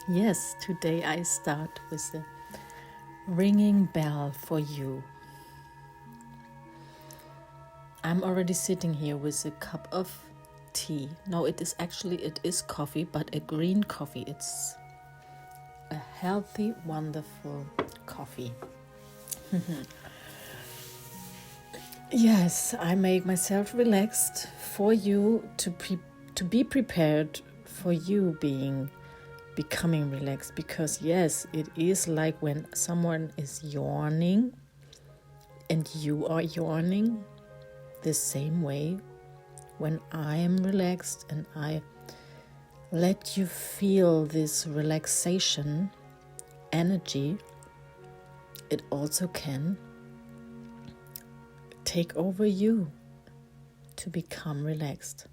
Yes, today I start with a ringing bell for you. I'm already sitting here with a cup of tea. No, it is coffee, but a green coffee. It's a healthy, wonderful coffee. Yes, I make myself relaxed for you to be prepared for you becoming relaxed, because yes, it is like when someone is yawning and you are yawning, the same way when I am relaxed and I let you feel this relaxation energy, it also can take over you to become relaxed.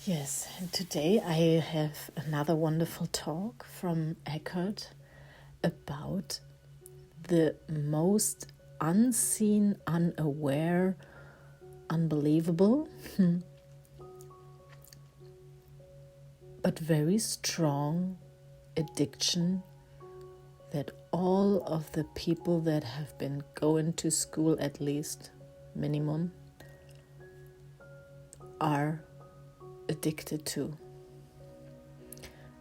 Yes, and today I have another wonderful talk from Eckhart about the most unseen, unaware, unbelievable, but very strong addiction that all of the people that have been going to school, at least minimum, are addicted to.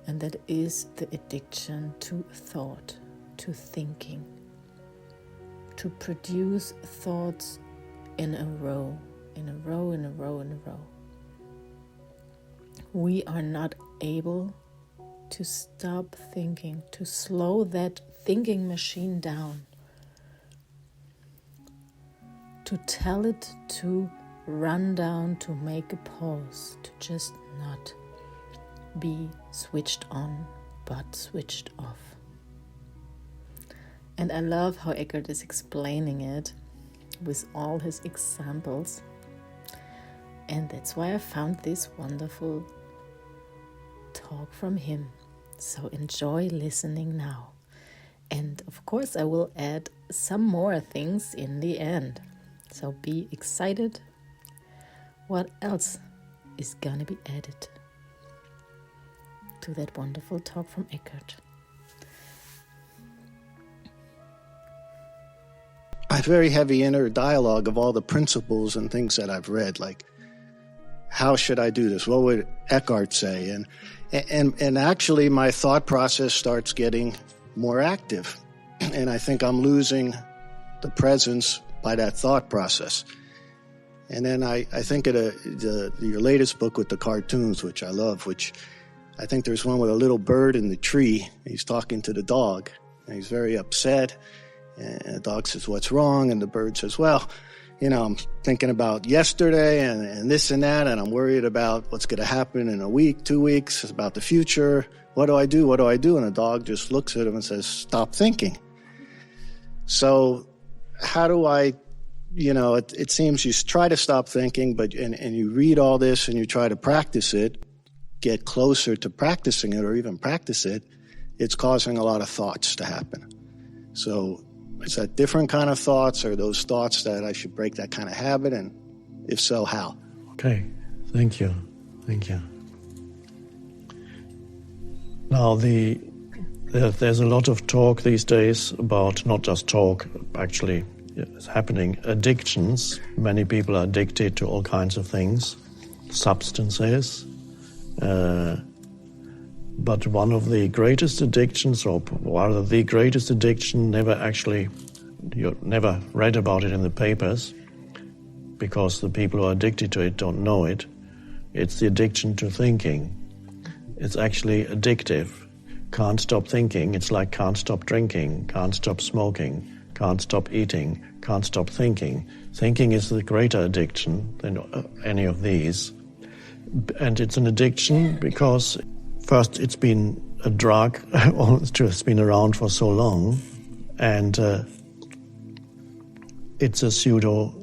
And that is the addiction to thought, to thinking, to produce thoughts in a row. We are not able to stop thinking, to slow that thinking machine down, to tell it to run down, to make a pause, to just not be switched on, but switched off. And I love how Eckhart is explaining it with all his examples. And that's why I found this wonderful talk from him. So enjoy listening now. And of course, I will add some more things in the end. So be excited. What else is gonna be added to that wonderful talk from Eckhart? I have very heavy inner dialogue of all the principles and things that I've read, like, how should I do this? What would Eckhart say? And actually my thought process starts getting more active. And I think I'm losing the presence by that thought process. And then I think of your latest book with the cartoons, which I love, which I think there's one with a little bird in the tree. He's talking to the dog, and he's very upset. And the dog says, "What's wrong?" And the bird says, "Well, I'm thinking about yesterday and this and that, and I'm worried about what's going to happen in a week, 2 weeks, about the future. What do I do? What do I do?" And the dog just looks at him and says, "Stop thinking." So how do I, it seems you try to stop thinking, and you read all this and you try to practice it, get closer to practicing it or even practice it, it's causing a lot of thoughts to happen. So is that different kind of thoughts, or those thoughts that I should break that kind of habit? And if so, how? Okay, thank you. Now, there's a lot of talk these days about, not just talk, actually it's happening, addictions. Many people are addicted to all kinds of things, substances. But one of the greatest addictions, or rather the greatest addiction, you never read about it in the papers, because the people who are addicted to it don't know it. It's the addiction to thinking. It's actually addictive. Can't stop thinking. It's like can't stop drinking, can't stop smoking, can't stop eating, can't stop thinking. Thinking is the greater addiction than any of these. And it's an addiction because first, it's been a drug, it's been around for so long, and it's a pseudo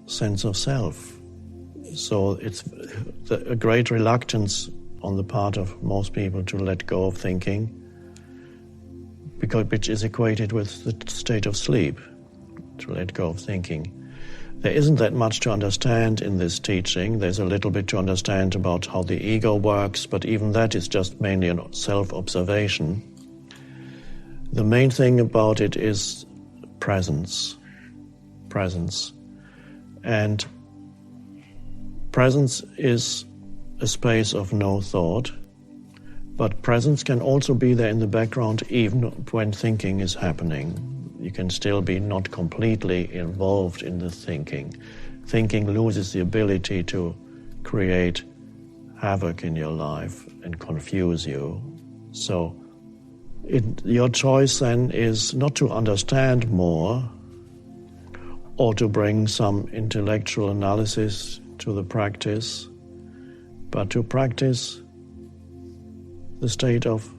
sense of self. So it's a great reluctance on the part of most people to let go of thinking, which is equated with the state of sleep, to let go of thinking. There isn't that much to understand in this teaching. There's a little bit to understand about how the ego works, but even that is just mainly a self-observation. The main thing about it is presence. Presence. And presence is a space of no thought, but presence can also be there in the background even when thinking is happening. You can still be not completely involved in the thinking. Thinking loses the ability to create havoc in your life and confuse you. So your choice then is not to understand more or to bring some intellectual analysis to the practice, but to practice the state of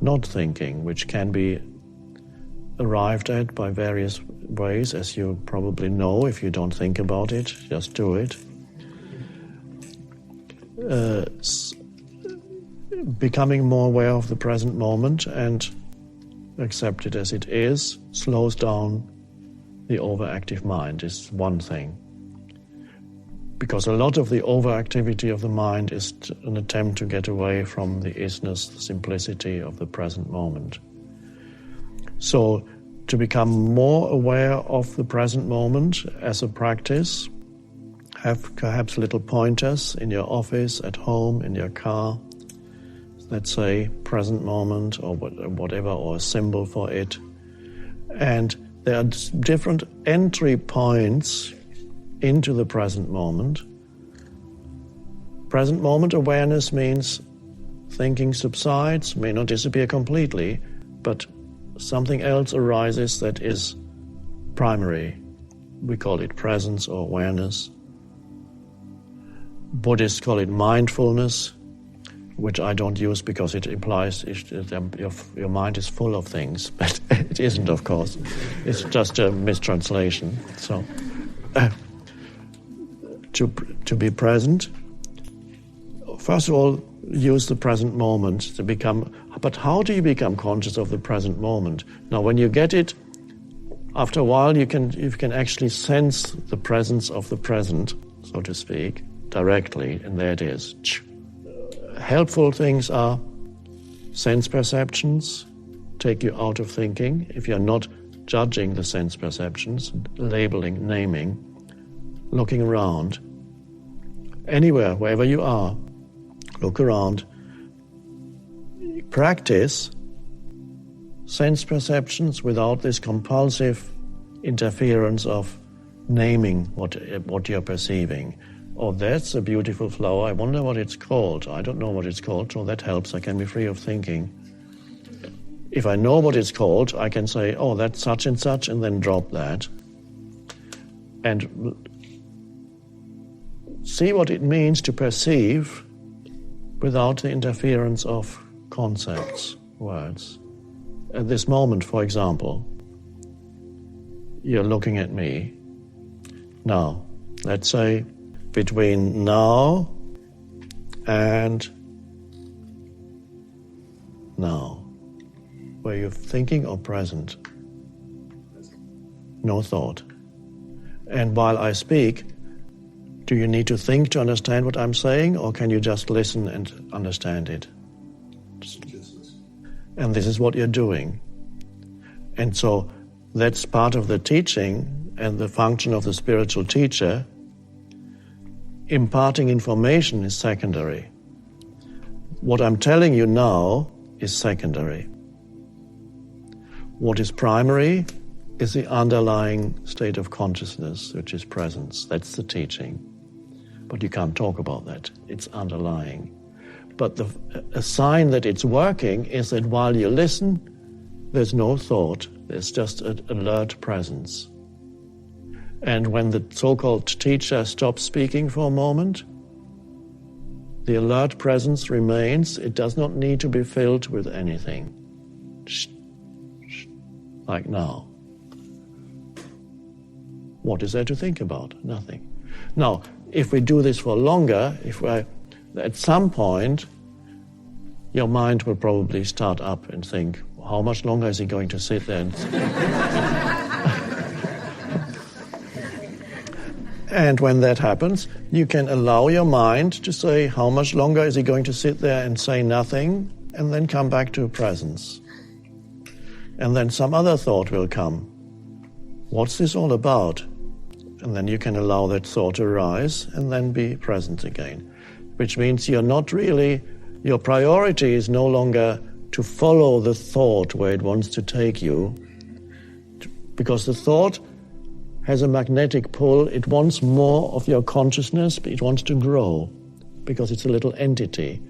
not thinking, which can be arrived at by various ways, as you probably know. If you don't think about it, just do it. Becoming more aware of the present moment and accept it as it is slows down the overactive mind, is one thing. Because a lot of the overactivity of the mind is an attempt to get away from the isness, the simplicity of the present moment. So, to become more aware of the present moment as a practice, have perhaps little pointers in your office, at home, in your car. Let's say present moment or whatever, or a symbol for it. And there are different entry points into the present moment. Present moment awareness means thinking subsides, may not disappear completely, but something else arises that is primary. We call it presence or awareness. Buddhists call it mindfulness, which I don't use because it implies your mind is full of things, but it isn't, of course. It's just a mistranslation. So, to be present, first of all, use the present moment to become. But how do you become conscious of the present moment? Now, when you get it, after a while, you can actually sense the presence of the present, so to speak, directly, and there it is. Helpful things are sense perceptions, take you out of thinking. If you're not judging the sense perceptions, labeling, naming, looking around, anywhere, wherever you are, look around. Practice sense perceptions without this compulsive interference of naming what you're perceiving. Oh, that's a beautiful flower. I wonder what it's called. I don't know what it's called, so that helps. I can be free of thinking. If I know what it's called, I can say, oh, that's such, and then drop that. And see what it means to perceive without the interference of concepts, words. At this moment, for example, you're looking at me. Now, let's say between now and now, were you thinking or present? No thought. And while I speak, do you need to think to understand what I'm saying, or can you just listen and understand it? And this is what you're doing. And so that's part of the teaching and the function of the spiritual teacher. Imparting information is secondary. What I'm telling you now is secondary. What is primary is the underlying state of consciousness, which is presence. That's the teaching. But you can't talk about that. It's underlying. But a sign that it's working is that while you listen, there's no thought. There's just an alert presence. And when the so-called teacher stops speaking for a moment, the alert presence remains. It does not need to be filled with anything. Like now. What is there to think about? Nothing. Now, if we do this for longer, at some point, your mind will probably start up and think, how much longer is he going to sit there? And when that happens, you can allow your mind to say, how much longer is he going to sit there and say nothing, and then come back to presence. And then some other thought will come. What's this all about? And then you can allow that thought to arise and then be present again. Which means you're not really, your priority is no longer to follow the thought where it wants to take you, because the thought has a magnetic pull. It wants more of your consciousness, but it wants to grow, because it's a little entity.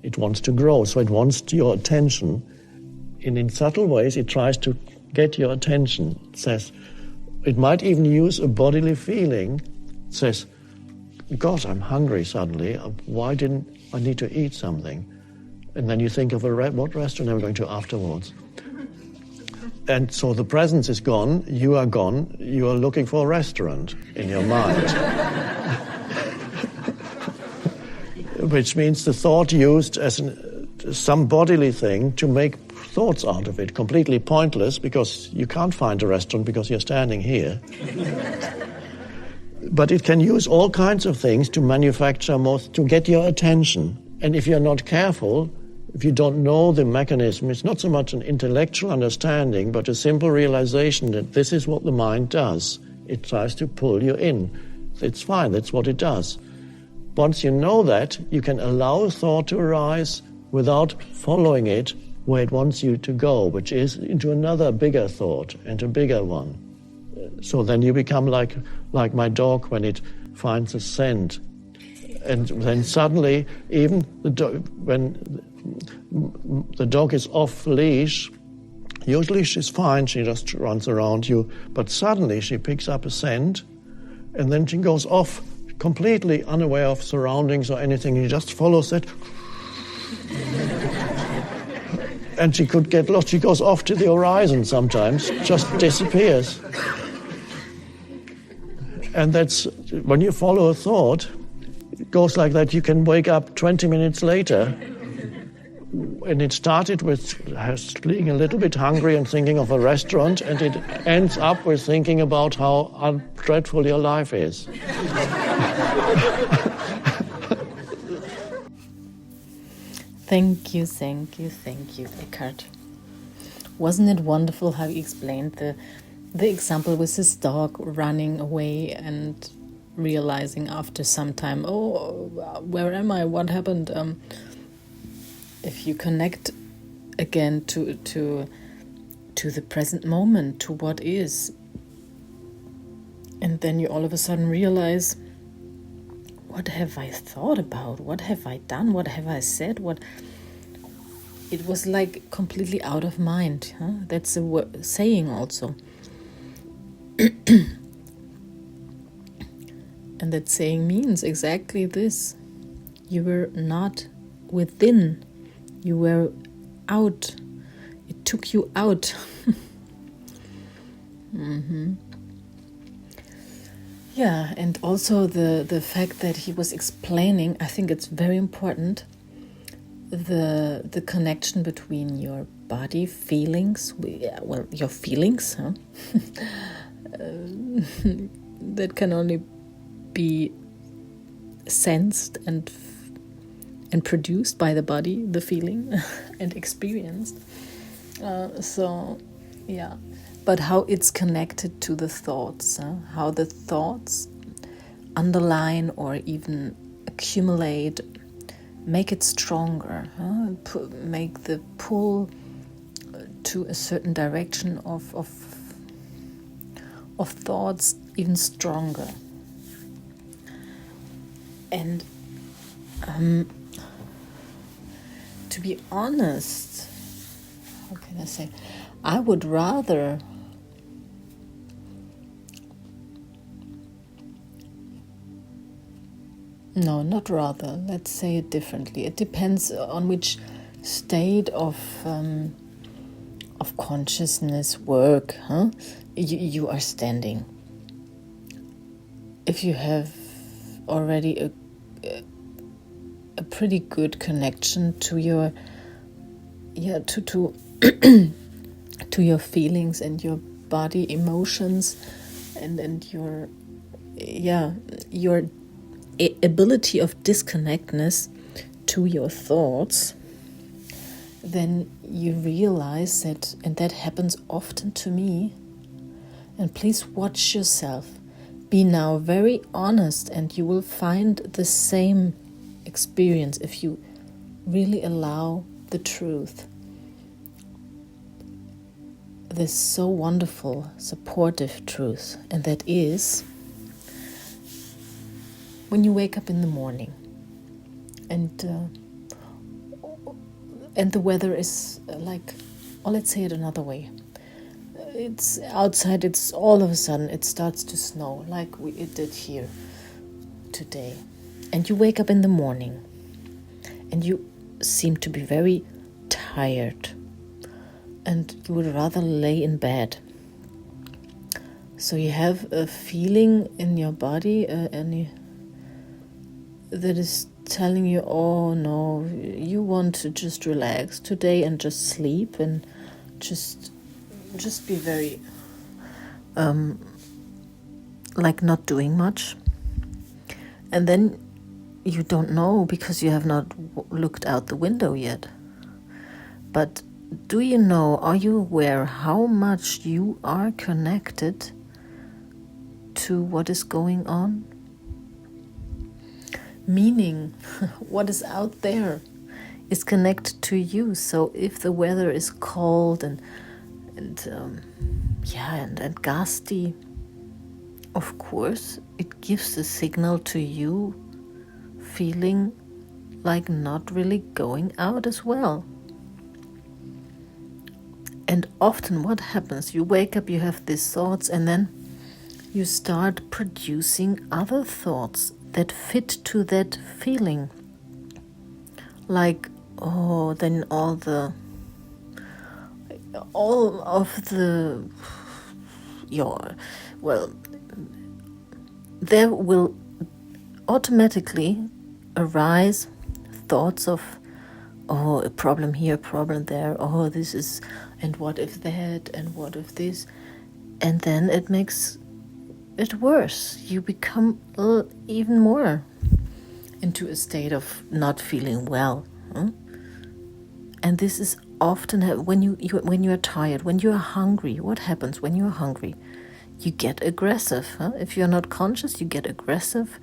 It wants to grow, so it wants your attention. And in subtle ways, it tries to get your attention. It says, it might even use a bodily feeling. It says, gosh, I'm hungry suddenly. Why didn't I need to eat something? And then you think of what restaurant am I going to afterwards? And so the presence is gone, you are gone, you are looking for a restaurant in your mind. Which means the thought used as some bodily thing to make thoughts out of it, completely pointless, because you can't find a restaurant because you're standing here. But it can use all kinds of things to manufacture to get your attention. And if you're not careful, if you don't know the mechanism, it's not so much an intellectual understanding, but a simple realization that this is what the mind does. It tries to pull you in. It's fine, that's what it does. Once you know that, you can allow thought to arise without following it where it wants you to go, which is into another bigger thought and a bigger one. So then you become like my dog when it finds a scent. And then suddenly, even when the dog is off leash, usually she's fine, she just runs around you, but suddenly she picks up a scent, and then she goes off completely unaware of surroundings or anything, and she just follows it. And she could get lost. She goes off to the horizon sometimes, just disappears. And that's, when you follow a thought, it goes like that. You can wake up 20 minutes later, and it started with being a little bit hungry and thinking of a restaurant, and it ends up with thinking about how dreadful your life is. Thank you, Eckhart. Wasn't it wonderful how you explained the example with this dog running away and realizing after some time, oh, where am I? What happened? If you connect again to the present moment, to what is, and then you all of a sudden realize, what have I thought about? What have I done? What have I said? It was like completely out of mind. Huh? That's a saying also. And that saying means exactly this. You were not within. You were out. It took you out. Mm-hmm. Yeah, and also the fact that he was explaining, I think it's very important, the connection between your body feelings, your feelings, huh? That can only be sensed and produced by the body, the feeling, and experienced. Yeah. But how it's connected to the thoughts, how the thoughts underline or even accumulate, make it stronger, make the pull to a certain direction of thoughts even stronger. And to be honest, how can I say, I would rather no, not rather. Let's say it differently. It depends on which state of consciousness work you are standing. If you have already a pretty good connection to your to your feelings and your body emotions and your your ability of disconnectedness to your thoughts, then you realize that, and that happens often to me, and please watch yourself. Be now very honest, and you will find the same experience if you really allow the truth. This so wonderful, supportive truth, and that is when you wake up in the morning and the weather is or let's say it another way. It's outside, it's all of a sudden it starts to snow like it did here today. And you wake up in the morning and you seem to be very tired and you would rather lay in bed. So you have a feeling in your body that is telling you, oh no, you want to just relax today and just sleep and just be very not doing much. And then you don't know because you have not looked out the window yet. But do you know, are you aware how much you are connected to what is going on? Meaning, what is out there is connected to you. So if the weather is cold and gusty, of course, it gives the signal to you feeling like not really going out as well. And often what happens, you wake up, you have these thoughts, and then you start producing other thoughts that fit to that feeling. Like, oh, then there will automatically arise thoughts of, oh, a problem here, problem there, oh, this is, and what if that, and what if this, and then it makes it worse. You become even more into a state of not feeling well. And this is often when you are tired, when you are hungry. What happens when you are hungry? You get aggressive. If you're not conscious, you get aggressive,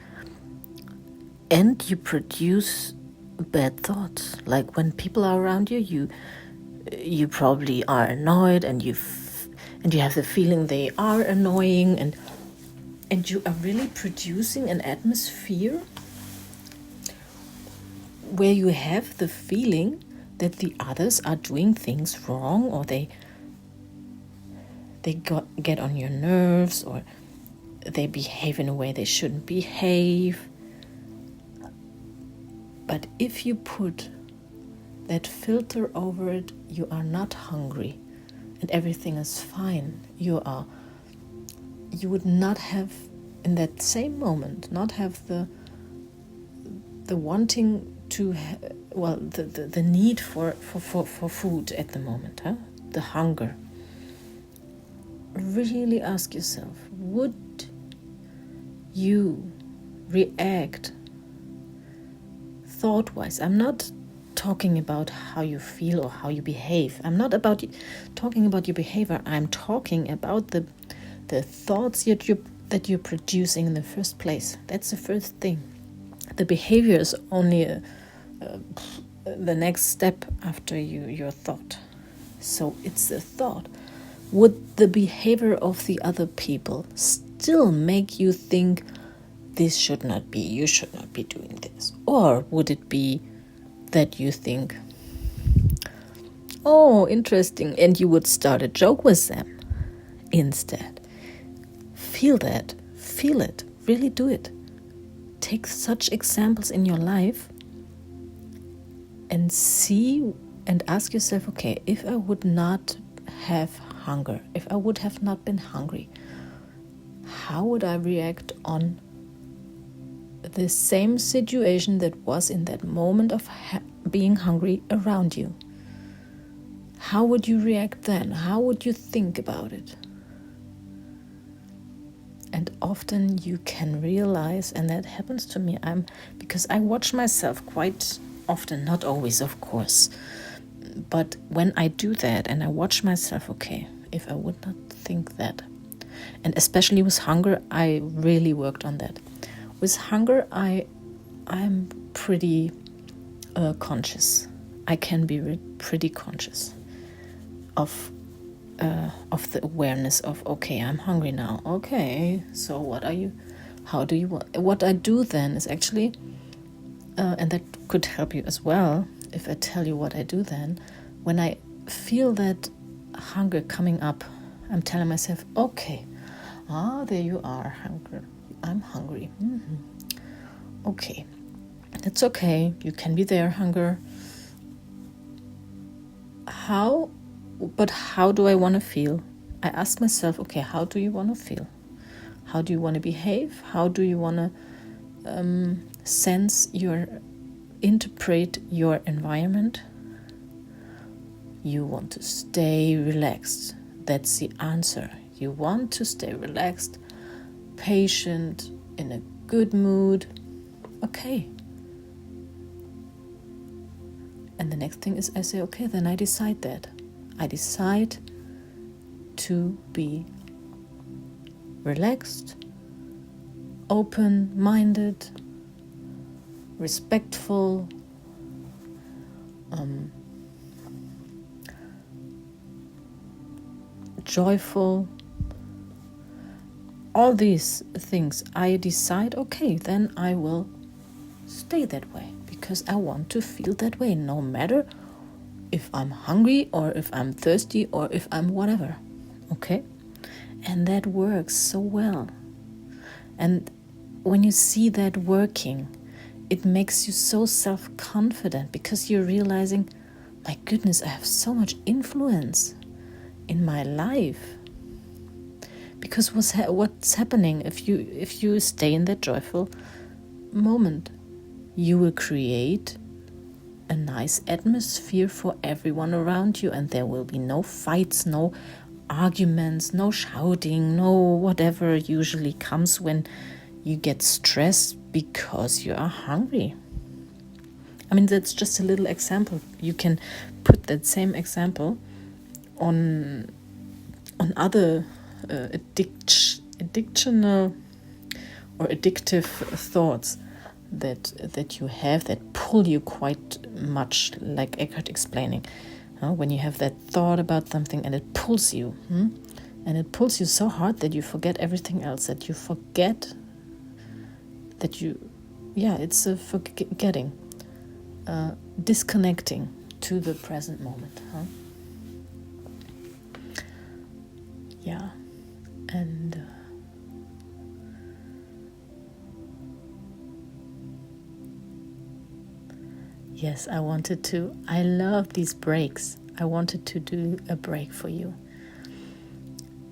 and you produce bad thoughts. Like when people are around you, you probably are annoyed, and you have the feeling they are annoying, and you are really producing an atmosphere where you have the feeling that the others are doing things wrong, or they get on your nerves, or they behave in a way they shouldn't behave. But if you put that filter over it, you are not hungry and everything is fine. You would not have, in that same moment, not have the wanting to, the need for food at the moment, the hunger. Really ask yourself, would you react thought-wise? I'm not talking about how you feel or how you behave. I'm not talking about your behavior. I'm talking about the thoughts that you're producing in the first place. That's the first thing. The behavior is only the next step after your thought. So it's a thought. Would the behavior of the other people still make you think this should not be, you should not be doing this? Or would it be that you think, oh, interesting, and you would start a joke with them instead? Feel that, feel it, really do it. Take such examples in your life and see and ask yourself, okay, if I would not have hunger, if I would have not been hungry, how would I react on the same situation that was in that moment of being hungry around you? How would you react then? How would you think about it? And often you can realize, and that happens to me, because I watch myself quite often, not always, of course, but when I do that and I watch myself, okay, if I would not think that, and especially with hunger, I really worked on that. With hunger, I'm pretty conscious. I can be pretty conscious of the awareness of, okay, I'm hungry now. Okay, so what I do then is actually, and that could help you as well, if I tell you what I do then, when I feel that hunger coming up, I'm telling myself, okay, there you are, hunger. I'm hungry. Okay, that's okay. You can be there, hunger. How do I want to feel? I ask myself, okay, how do you want to feel? How do you want to behave? How do you want to interpret your environment? You want to stay relaxed. That's the answer. You want to stay relaxed, patient, in a good mood. Okay. And the next thing is I say, okay, then I decide that. I decide to be relaxed, open-minded, respectful, joyful. All these things, I decide, okay, then I will stay that way because I want to feel that way, no matter if I'm hungry or if I'm thirsty or if I'm whatever. Okay? And that works so well. And when you see that working, it makes you so self-confident because you're realizing, my goodness, I have so much influence in my life. Because what's happening if you stay in that joyful moment? You will create a nice atmosphere for everyone around you, and there will be no fights, no arguments, no shouting, no whatever usually comes when you get stressed because you are hungry. I mean, that's just a little example. You can put that same example on other addictional or addictive thoughts that you have that pull you quite much, like Eckhart explaining. When you have that thought about something and it pulls you, and it pulls you so hard that you forget everything else, that you forget that it's a forgetting, disconnecting to the present moment. Yeah, and yes, I love these breaks. I wanted to do a break for you.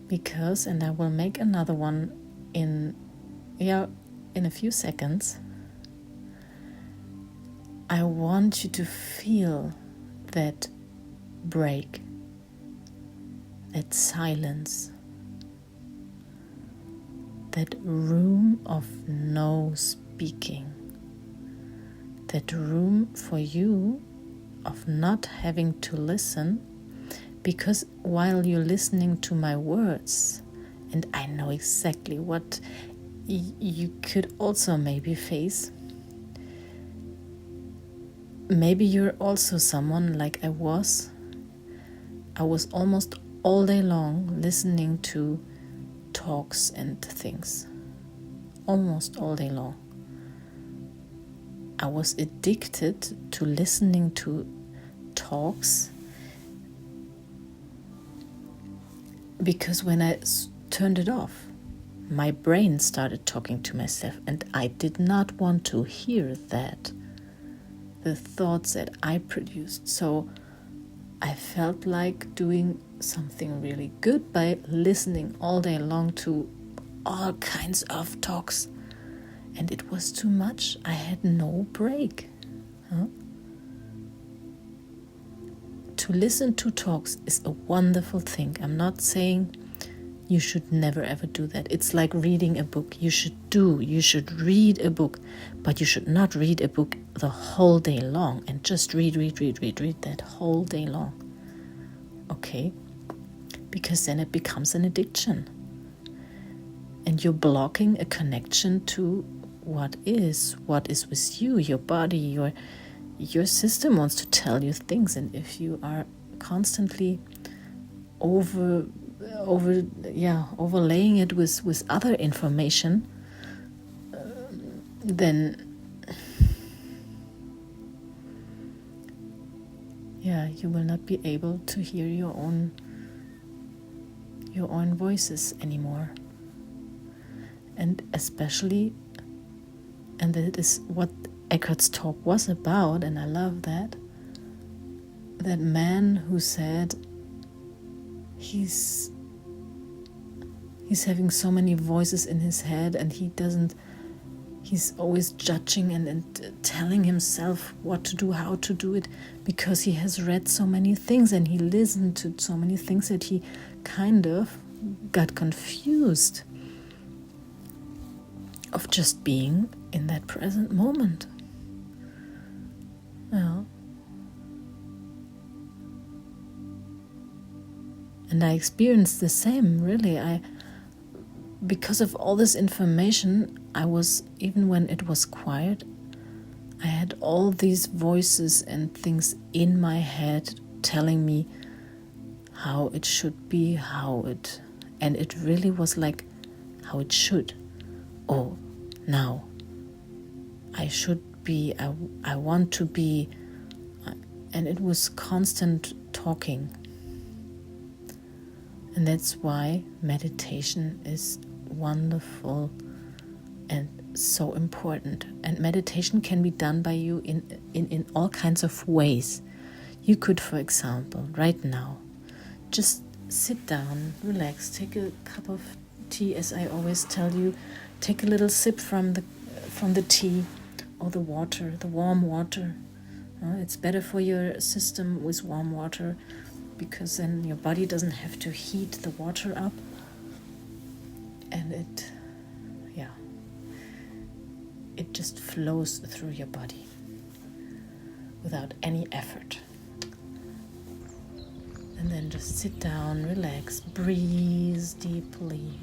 Because, and I will make another one in a few seconds. I want you to feel that break, that silence, that room of no speaking. That room for you of not having to listen, because while you're listening to my words, and I know exactly what you could also maybe face, maybe you're also someone like I was almost all day long listening to talks and things, almost all day long. I was addicted to listening to talks because when I turned it off, my brain started talking to myself, and I did not want to hear that, the thoughts that I produced. So I felt like doing something really good by listening all day long to all kinds of talks. And it was too much. I had no break. To listen to talks is a wonderful thing. I'm not saying You should never ever do that. It's like reading a book. You should read a book, but you should not read a book the whole day long and just read that whole day long. Okay? Because then it becomes an addiction. And you're blocking a connection to what is with you, your body, your system wants to tell you things. And if you are constantly overlaying it with other information, then you will not be able to hear your own voices anymore. And especially, and that is what Eckhart's talk was about, and I love that man who said he's having so many voices in his head, and he's always judging and telling himself what to do, how to do it, because he has read so many things and he listened to so many things that he kind of got confused of just being in that present moment. Yeah. And I experienced the same, really. Because of all this information, I was, even when it was quiet, I had all these voices and things in my head telling me how it should be, and it really was like how it should. Oh, now I should be, I want to be, and it was constant talking. And that's why meditation is wonderful and so important. And meditation can be done by you in all kinds of ways. You could, for example, right now, just sit down, relax, take a cup of tea, as I always tell you. Take a little sip from the tea or the water, the warm water. It's better for your system with warm water, because then your body doesn't have to heat the water up, and it just flows through your body without any effort. And then just sit down, relax, breathe deeply.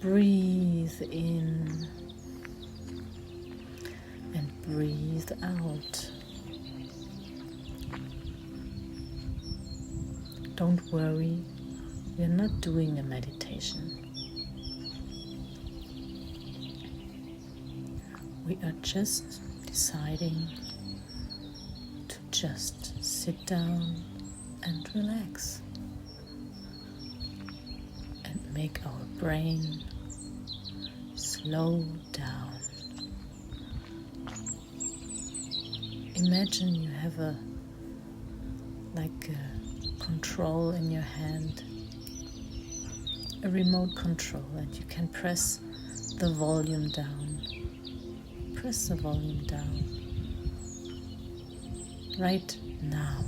Breathe in and breathe out. Don't worry, we are not doing a meditation. We are just deciding to just sit down and relax and make our brain slow down. Imagine you have a control in your hand, a remote control, and you can press the volume down. Press the volume down right now.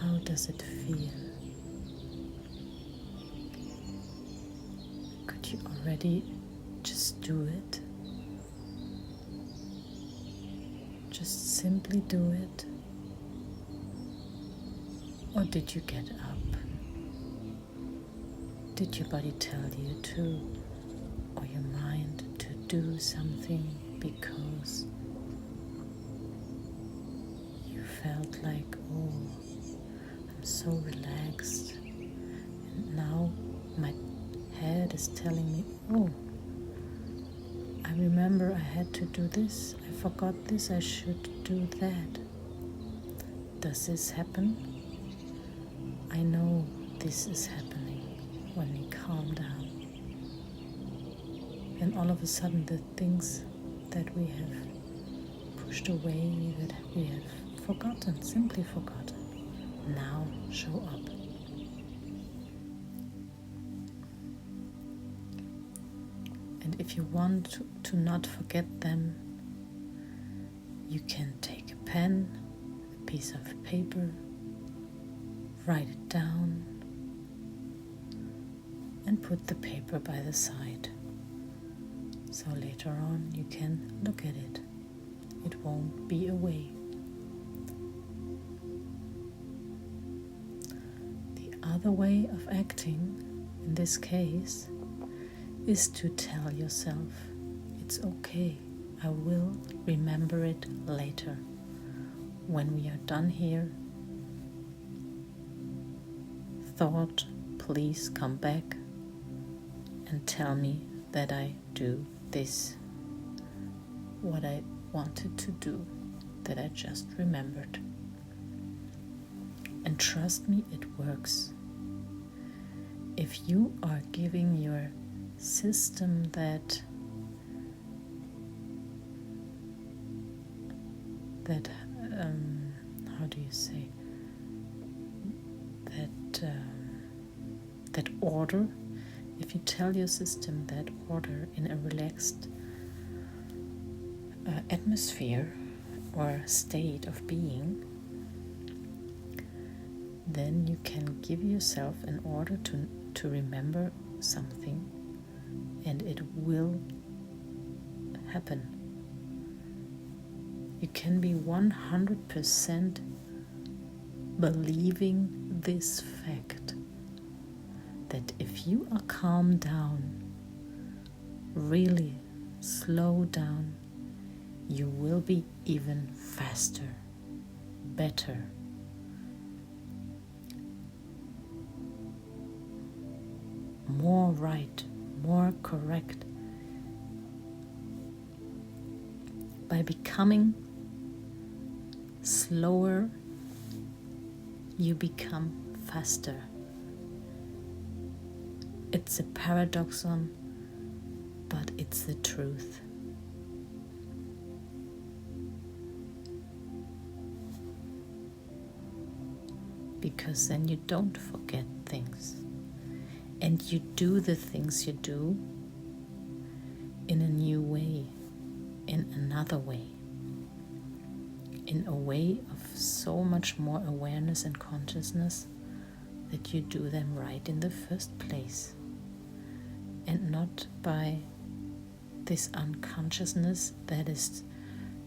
How does it feel? Could you already just do it? Just simply do it? Or did you get up? Did your body tell you to, or your mind to do something because you felt like, oh, I'm so relaxed, and now my head is telling me, oh, I remember I had to do this, I forgot this, I should do that. Does this happen? I know this is happening when we calm down. And all of a sudden the things that we have pushed away, that we have forgotten, simply forgotten, now show up. And if you want to not forget them, you can take a pen, a piece of paper, write it down, and put the paper by the side. So later on you can look at it. It won't be away. The other way of acting, in this case, is to tell yourself, it's okay, I will remember it later. When we are done here, thought, please come back and tell me that I do this, what I wanted to do, that I just remembered. And trust me, it works. If you are giving your system that how do you say that order, if you tell your system that order in a relaxed atmosphere or state of being, then you can give yourself an order to remember something, and it will happen. You can be 100% believing this fact, that if you are calm down, really slow down, you will be even faster, better. More right, more correct. By becoming slower, you become faster. It's a paradoxon, but it's the truth. Because then you don't forget things. And you do the things you do in a new way, in another way, in a way of so much more awareness and consciousness that you do them right in the first place, and not by this unconsciousness that is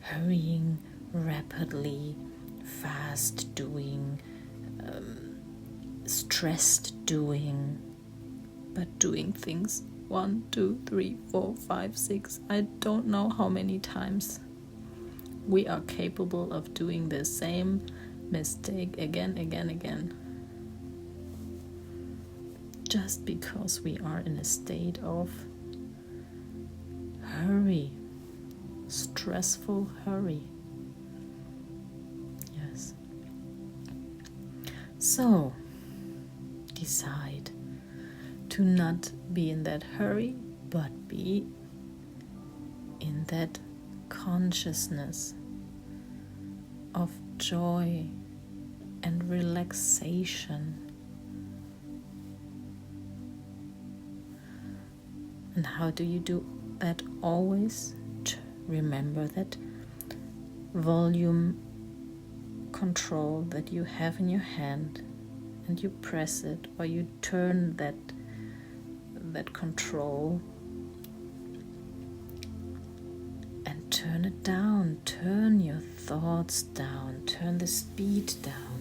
hurrying, rapidly, fast doing, stressed doing, but doing things 1, 2, 3, 4, 5, 6, I don't know how many times. We are capable of doing the same mistake again. Just because we are in a state of hurry, stressful hurry. Yes. So, decide to not be in that hurry, but be in that consciousness of joy and relaxation. And how do you do that? Always remember that volume control that you have in your hand, and you press it, or you turn that control and turn it down, turn your thoughts down, turn the speed down.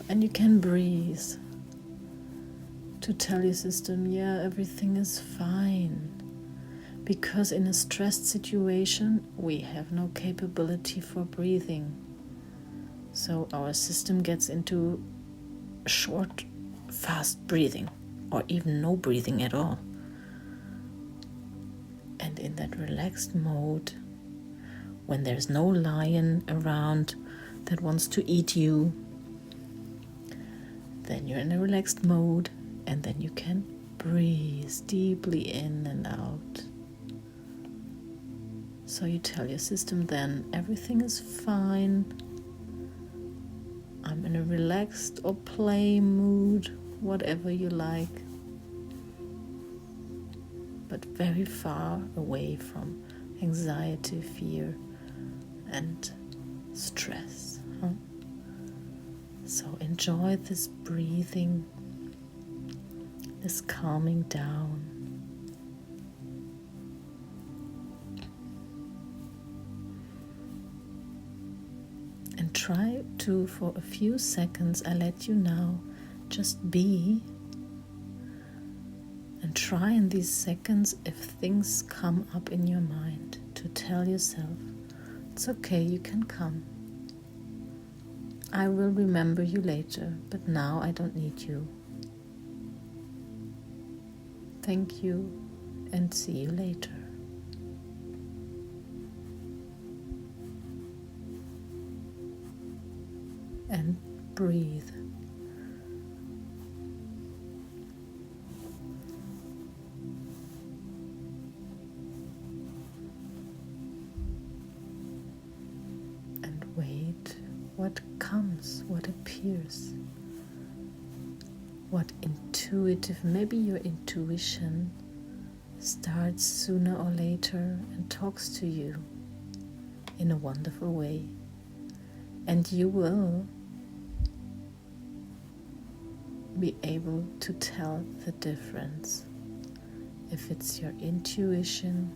And you can breathe to tell your system, yeah, everything is fine. Because in a stressed situation, we have no capability for breathing. So our system gets into short, fast breathing, or even no breathing at all. And in that relaxed mode, when there's no lion around that wants to eat you, then you're in a relaxed mode, and then you can breathe deeply in and out. So you tell your system then, everything is fine. I'm in a relaxed or play mood, whatever you like. But very far away from anxiety, fear, and stress. So enjoy this breathing, this calming down. And try to, for a few seconds, I let you now, just be. And try in these seconds, if things come up in your mind, to tell yourself, it's okay, you can come. I will remember you later, but now I don't need you. Thank you, and see you later. And breathe. And wait. What comes, what appears, what intuitive, maybe your intuition starts sooner or later and talks to you in a wonderful way. And you will be able to tell the difference if it's your intuition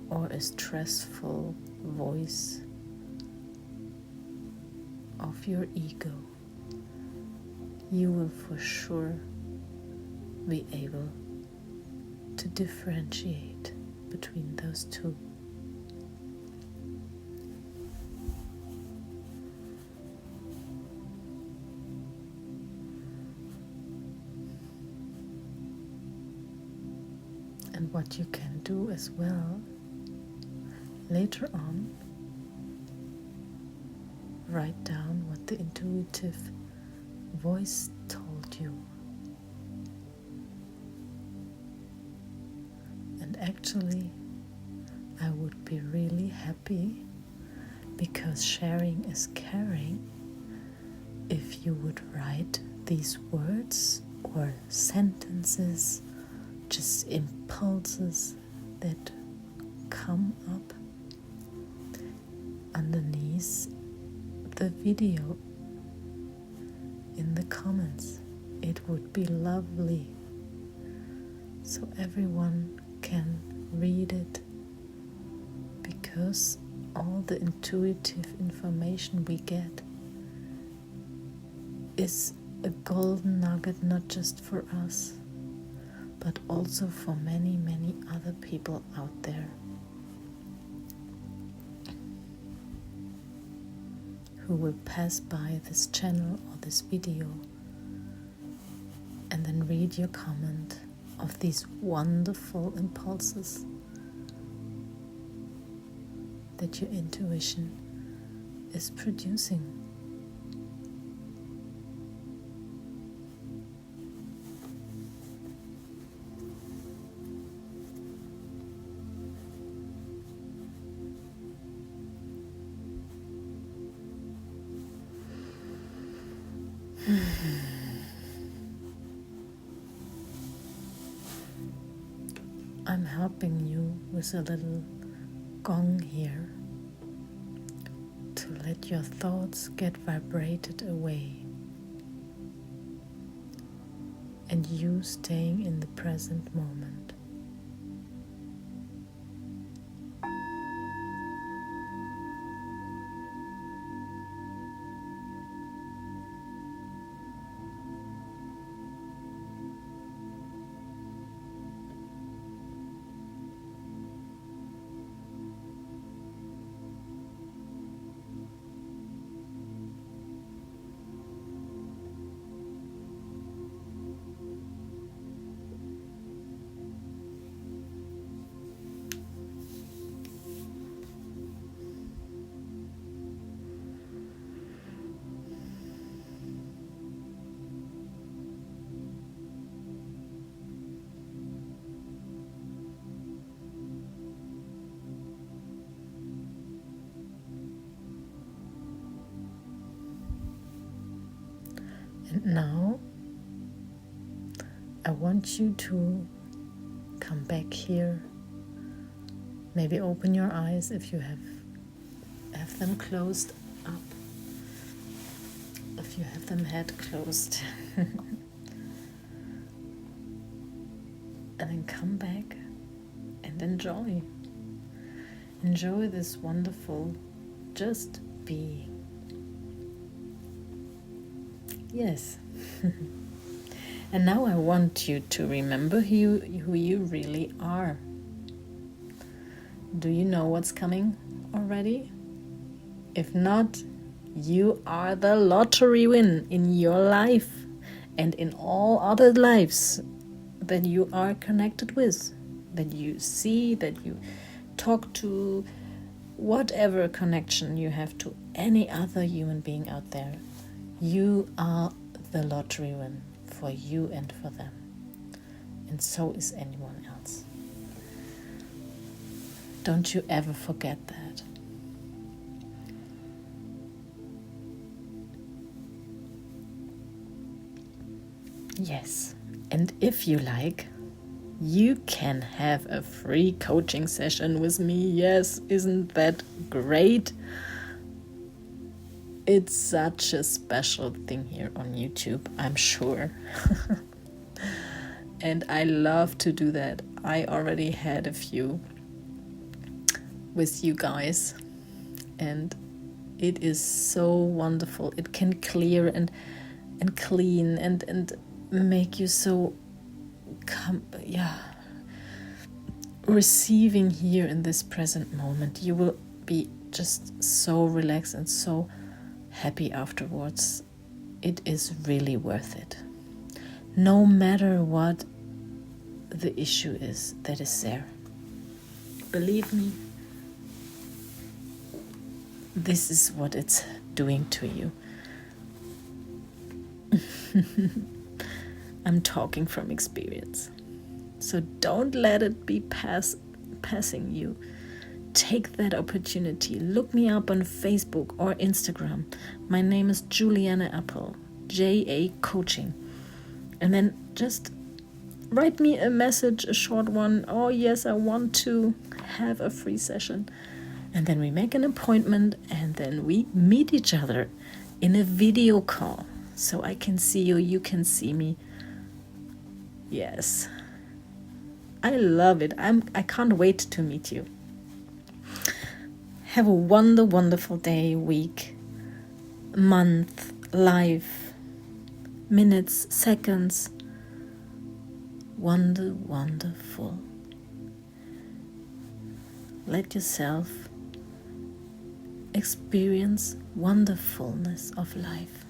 or a stressful voice of your ego. You will for sure be able to differentiate between those two. And what you can do as well, later on, write down what the intuitive voice told you. And actually, I would be really happy, because sharing is caring, if you would write these words or sentences, just impulses that come up underneath the video in the comments. It would be lovely, so everyone can read it, because all the intuitive information we get is a golden nugget, not just for us, but also for many, many other people out there who will pass by this channel or this video and then read your comment of these wonderful impulses that your intuition is producing. I'm helping you with a little gong here to let your thoughts get vibrated away, and you staying in the present moment. And now I want you to come back here. Maybe open your eyes if you have them closed up. If you have them head closed. And then come back and enjoy. Enjoy this wonderful just being. Yes. And now I want you to remember who you really are. Do you know what's coming already? If not, you are the lottery win in your life and in all other lives that you are connected with, that you see, that you talk to, whatever connection you have to any other human being out there. You are the lottery win for you and for them. And so is anyone else. Don't you ever forget that. Yes, and if you like, you can have a free coaching session with me. Yes, isn't that great? It's such a special thing here on YouTube, I'm sure. And I love to do that. I already had a few with you guys, and it is so wonderful. It can clear and clean and make you so receiving here in this present moment. You will be just so relaxed and so happy afterwards. It is really worth it. No matter what the issue is that is there. Believe me, this is what it's doing to you. I'm talking from experience. So don't let it be passing you. Take that opportunity. Look me up on Facebook or Instagram. My name is Juliana Apple, JA Coaching. And then just write me a message, a short one. Oh yes, I want to have a free session. And then we make an appointment, and then we meet each other in a video call. So I can see you, you can see me. Yes. I love it. I can't wait to meet you. Have a wonderful day, week, month, life, minutes, seconds. Wonderful. Let yourself experience wonderfulness of life.